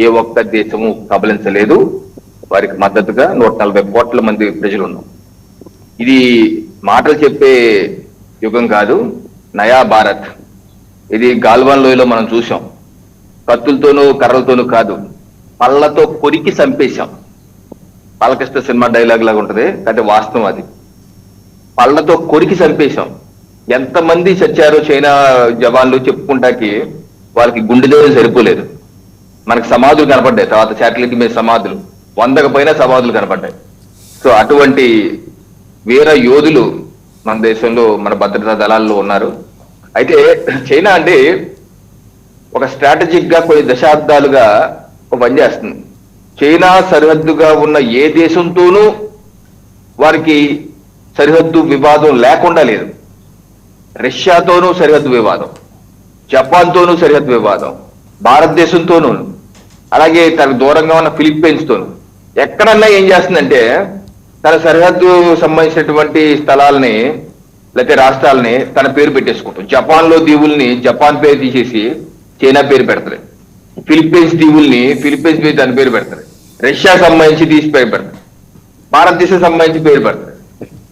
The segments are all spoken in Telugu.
ఏ ఒక్క దేశము కబలించలేదు. వారికి మద్దతుగా 140 కోట్ల మంది ప్రజలు ఉన్నాం. ఇది మాటలు చెప్పే యుగం కాదు, నయా భారత్. ఇది గాల్వాన్ లోయలో మనం చూసాం. కత్తులతోనూ కర్రలతోనూ కాదు, పళ్ళతో కొరికి చంపేశాం. బాలకృష్ణ సినిమా డైలాగ్ లాగా ఉంటది, అంటే వాస్తవం అది. పళ్ళతో కొరికి చంపేశాం. ఎంతమంది చచ్చారో చైనా జవాన్లు చెప్పుకుంటాకి వాళ్ళకి గుండెదేవులు సరిపోలేదు. మనకి సమాధులు కనపడ్డాయి, తర్వాత శాటిలైట్ మీద సమాధులు 100కు పైన సమాధులు కనపడ్డాయి. సో అటువంటి వీర యోధులు మన దేశంలో, మన భద్రతా దళాల్లో ఉన్నారు. అయితే చైనా అంటే ఒక స్ట్రాటజిక్ గా కొన్ని దశాబ్దాలుగా పనిచేస్తుంది. చైనా సరిహద్దుగా ఉన్న ఏ దేశంతోనూ వారికి సరిహద్దు వివాదం లేకుండా లేదు. రష్యాతోనూ సరిహద్దు వివాదం, జపాన్తోనూ సరిహద్దు వివాదం, భారతదేశంతోనూ, అలాగే తనకు దూరంగా ఉన్న ఫిలిప్పీన్స్ తోనూ. ఎక్కడన్నా ఏం చేస్తుందంటే తన సరిహద్దు సంబంధించినటువంటి స్థలాలని లేకపోతే రాష్ట్రాలని తన పేరు పెట్టేసుకుంటాం. జపాన్ లో దీవుల్ని జపాన్ పేరు తీసేసి చైనా పేరు పెడతారు. ఫిలిప్పీన్స్ దీవుల్ని ఫిలిప్పీన్స్ పేరు తన పేరు పెడతారు. రష్యా సంబంధించి తీసి పేరు పెడతారు. భారతదేశం సంబంధించి పేరు పెడతారు.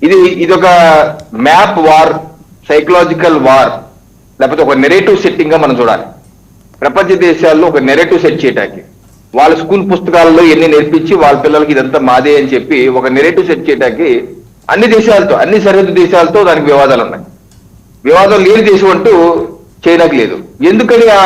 ఇది ఒక మ్యాప్ వార్, సైకలాజికల్ వార్, లేకపోతే ఒక నెరేటివ్ సెట్టింగ్ గా మనం చూడాలి. ప్రపంచ దేశాల్లో ఒక నెరేటివ్ సెట్ చేయడానికి వాళ్ళ స్కూల్ పుస్తకాల్లో ఎన్ని నేర్పించి వాళ్ళ పిల్లలకి ఇదంతా మాదే అని చెప్పి ఒక నెరేటివ్ సెట్ చేయడానికి అన్ని దేశాలతో, అన్ని సరిహద్దు దేశాలతో దానికి వివాదాలు ఉన్నాయి. వివాదం లేని దేశం అంటూ చైనాకి లేదు. ఎందుకని ఆ